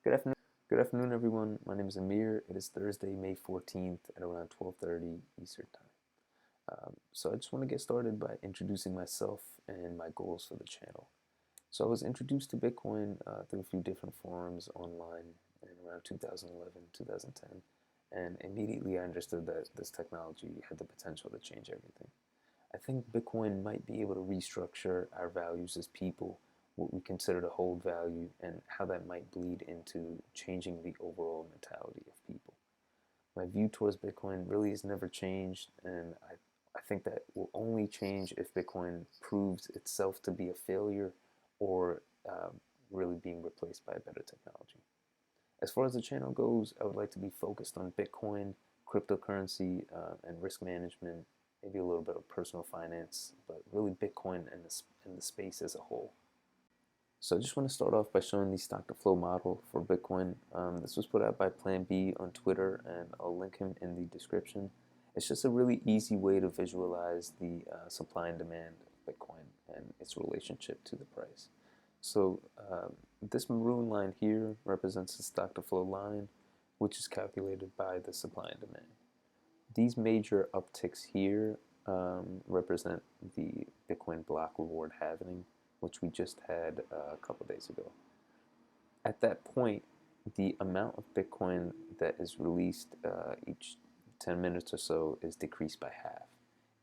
Good afternoon, everyone. My name is Amir. It is Thursday, May 14th at around 12:30 Eastern Time. So I just want to get started by introducing myself and my goals for the channel. So I was introduced to Bitcoin through a few different forums online in around 2011, 2010, and immediately I understood that this technology had the potential to change everything. I think Bitcoin might be able to restructure our values as people, what we consider to hold value, and how that might bleed into changing the overall mentality of people. My view towards Bitcoin really has never changed, and I think that will only change if Bitcoin proves itself to be a failure or really being replaced by a better technology. As far as the channel goes, I would like to be focused on Bitcoin, cryptocurrency, and risk management, maybe a little bit of personal finance, but really Bitcoin and the space as a whole. So I just want to start off by showing the stock to flow model for Bitcoin. This was put out by Plan B on Twitter, and I'll link him in the description. It's just a really easy way to visualize the supply and demand of Bitcoin and its relationship to the price. So this maroon line here represents the stock to flow line, which is calculated by the supply and demand. These major upticks here represent the Bitcoin block reward halving, which we just had a couple days ago. At that point, the amount of Bitcoin that is released each 10 minutes or so is decreased by half.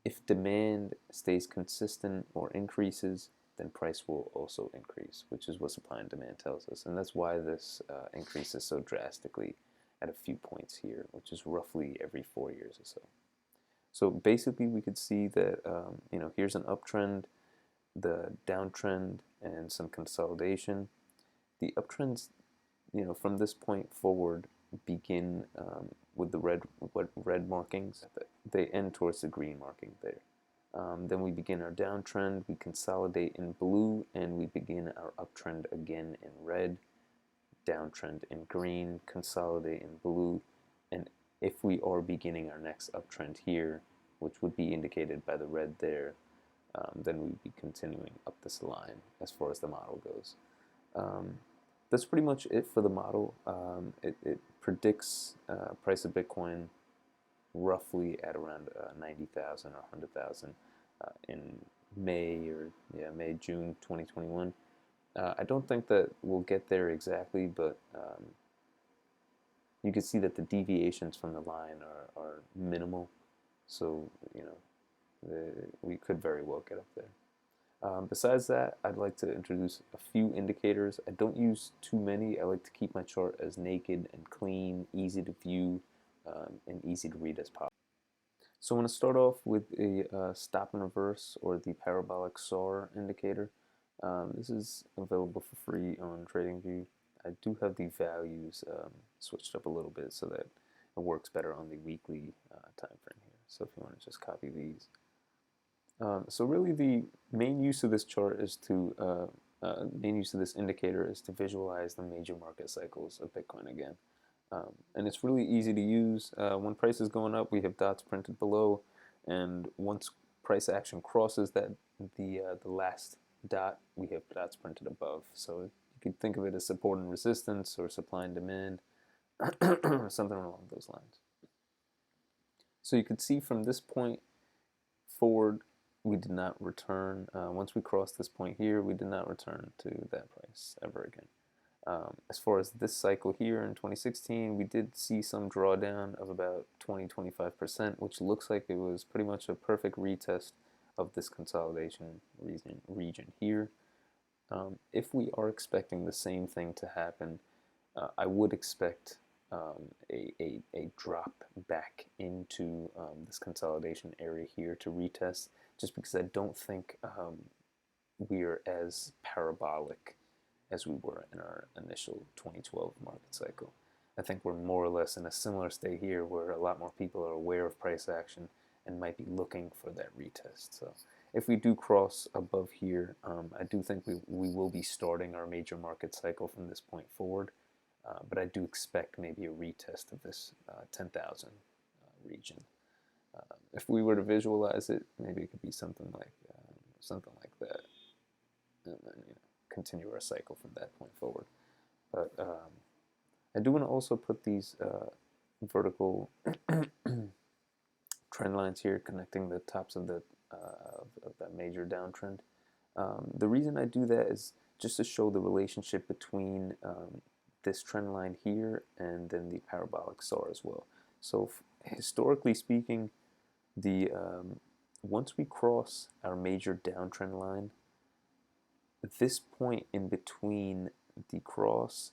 If demand stays consistent or increases, then price will also increase, which is what supply and demand tells us. And that's why this increases so drastically at a few points here, which is roughly every 4 years or so. So basically, we could see that here's an uptrend, the downtrend, and some consolidation. The uptrends, from this point forward, begin with the red markings. They end towards the green marking there. Then we begin our downtrend, we consolidate in blue, and we begin our uptrend again in red, downtrend in green, consolidate in blue, and if we are beginning our next uptrend here, which would be indicated by the red there, then we'd be continuing up this line as far as the model goes. That's pretty much it for the model. It predicts price of Bitcoin roughly at around 90,000 or 100,000 in May, June 2021. I don't think that we'll get there exactly, but you can see that the deviations from the line are minimal, so we could very well get up there. Besides that, I'd like to introduce a few indicators. I don't use too many. I like to keep my chart as naked and clean, easy to view, and easy to read as possible. So I'm going to start off with a stop and reverse, or the parabolic SAR indicator. This is available for free on TradingView. I do have the values switched up a little bit so that it works better on the weekly time frame here. So if you want to just copy these. So really the main use of this chart is to, main use of this indicator is to visualize the major market cycles of Bitcoin again. And it's really easy to use. When price is going up, we have dots printed below, and once price action crosses that the last dot, we have dots printed above. So you could think of it as support and resistance, or supply and demand, something along those lines. So you could see from this point forward, we did not return. Once we crossed this point here, we did not return to that price ever again. As far as this cycle here in 2016, we did see some drawdown of about 20-25%, which looks like it was pretty much a perfect retest of this consolidation region here. If we are expecting the same thing to happen, I would expect a drop back into this consolidation area here to retest, just because I don't think we are as parabolic as we were in our initial 2012 market cycle. I think we're more or less in a similar state here, where a lot more people are aware of price action and might be looking for that retest. So if we do cross above here, I do think we will be starting our major market cycle from this point forward. But I do expect maybe a retest of this 10,000 region. If we were to visualize it, maybe it could be something like that, and then continue our cycle from that point forward. But I do want to also put these vertical trend lines here connecting the tops of of that major downtrend. The reason I do that is just to show the relationship between this trend line here and then the parabolic SAR as well. So historically speaking, the once we cross our major downtrend line, this point in between the cross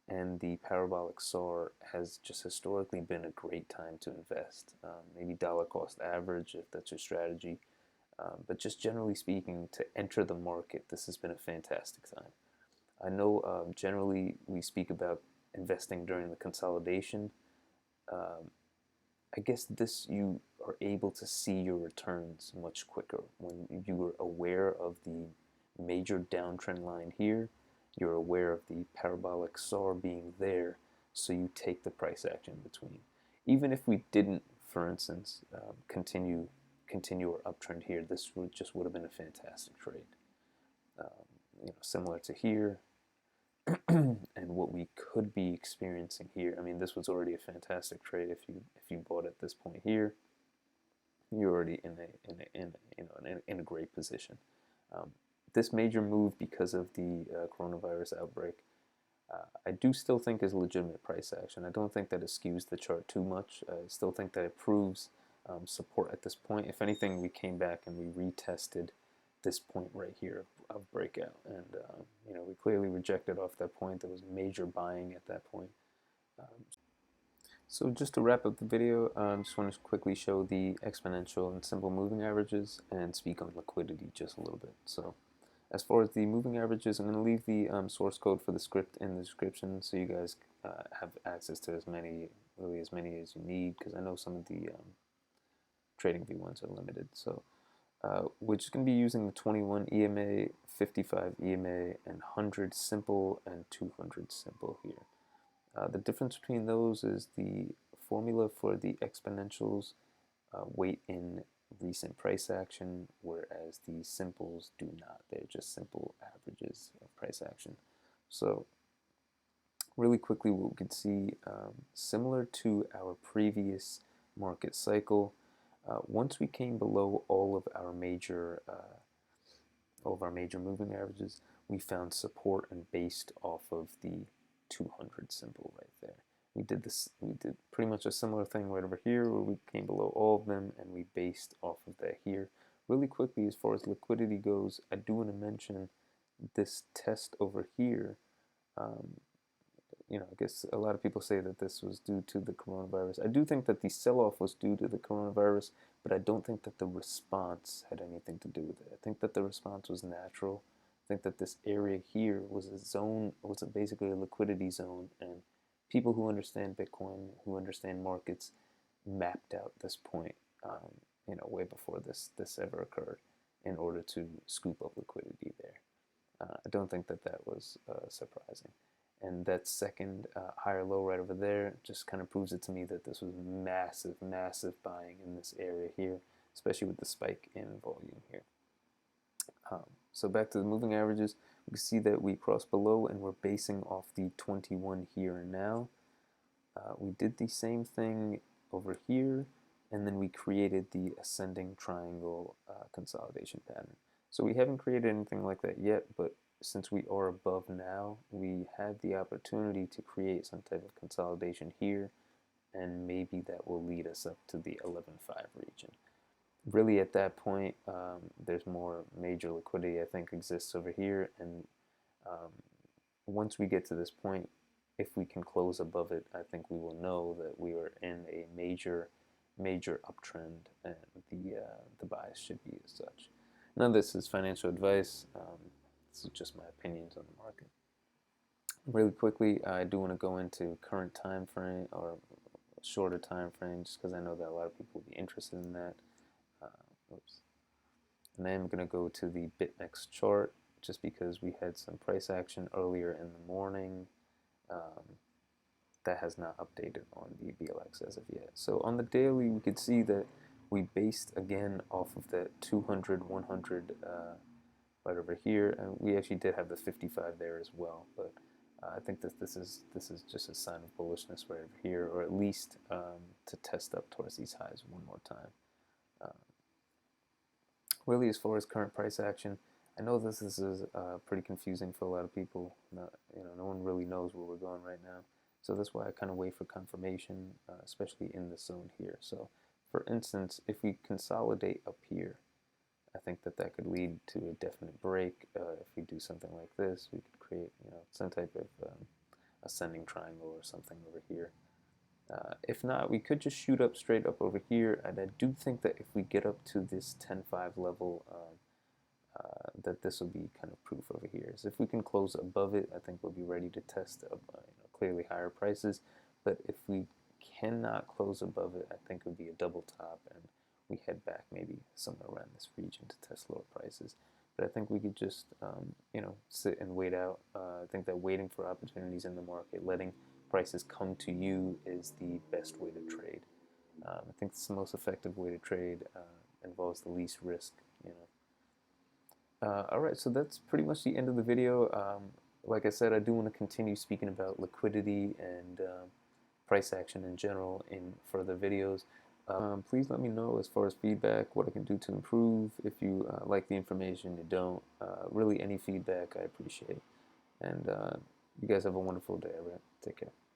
and the parabolic SAR has just historically been a great time to invest. Maybe dollar cost average if that's your strategy. But just generally speaking, to enter the market, this has been a fantastic time. I know generally we speak about investing during the consolidation. Um, I guess this you are able to see your returns much quicker when you are aware of the major downtrend line here. You're aware of the parabolic SAR being there, so you take the price action between. Even if we didn't, for instance, continue our uptrend here, this would have been a fantastic trade. Similar to here, and what we could be experiencing here. I mean, this was already a fantastic trade if you bought at this point here. You're already in a great position. This major move because of the coronavirus outbreak, I do still think is legitimate price action. I don't think that it skews the chart too much. I still think that it proves support at this point. If anything, we came back and we retested this point right here of breakout, and we clearly rejected off that point. There was major buying at that point. So just to wrap up the video, I just want to quickly show the exponential and simple moving averages and speak on liquidity just a little bit. So as far as the moving averages, I'm going to leave the source code for the script in the description so you guys have access to as many as you need, because I know some of the TradingView ones are limited. So we're just going to be using the 21 EMA, 55 EMA, and 100 simple and 200 simple here. The difference between those is the formula for the exponentials weight in recent price action, whereas the simples do not. They're just simple averages of price action. So really quickly, what we could see, similar to our previous market cycle, once we came below all of our major moving averages, we found support and based off of the 200 simple right there. We did pretty much a similar thing right over here where we came below all of them and we based off of that here. Really quickly, as far as liquidity goes, I do want to mention this test over here. I guess a lot of people say that this was due to the coronavirus. I do think that the sell-off was due to the coronavirus, but I don't think that the response had anything to do with it. I think that the response was natural. I think that this area here was a zone, was basically a liquidity zone, and people who understand Bitcoin, who understand markets, mapped out this point, way before this ever occurred, in order to scoop up liquidity there. I don't think that that was surprising. And that second higher low right over there just kind of proves it to me that this was massive, massive buying in this area here, especially with the spike in volume here. So back to the moving averages, we can see that we crossed below and we're basing off the 21 here and now. We did the same thing over here, and then we created the ascending triangle consolidation pattern. So we haven't created anything like that yet, but since we are above now, we had the opportunity to create some type of consolidation here, and maybe that will lead us up to the 11.5 region. Really at that point, there's more major liquidity I think exists over here, and once we get to this point, if we can close above it, I think we will know that we are in a major uptrend, and the bias should be as such. None of this is financial advice. This is just my opinions on the market. Really quickly, I do want to go into current time frame or shorter time frame, just because I know that a lot of people will be interested in that. And then I'm going to go to the BitMEX chart, just because we had some price action earlier in the morning. That has not updated on the BLX as of yet. So on the daily, we could see that we based again off of that 200, 100 right over here, and we actually did have the 55 there as well, but I think that this is just a sign of bullishness right over here, or at least to test up towards these highs one more time. Uh, really, as far as current price action, I know this is pretty confusing for a lot of people. No one really knows where we're going right now. So that's why I kind of wait for confirmation, especially in this zone here. So for instance, if we consolidate up here, I think that that could lead to a definite break. If we do something like this, we could create, some type of ascending triangle or something over here. If not, we could just shoot up straight up over here, and I do think that if we get up to this 10.5 level, that this will be kind of proof over here. So if we can close above it, I think we'll be ready to test clearly higher prices. But if we cannot close above it, I think it would be a double top, and we head back maybe somewhere around this region to test lower prices. But I think we could just, sit and wait out. I think that waiting for opportunities in the market, letting prices come to you, is the best way to trade. I think it's the most effective way to trade. Involves the least risk. All right, so that's pretty much the end of the video. Like I said, I do want to continue speaking about liquidity and price action in general in further videos. Please let me know as far as feedback, what I can do to improve. If you like the information, you don't. Really, any feedback I appreciate. And you guys have a wonderful day, all right? Take care.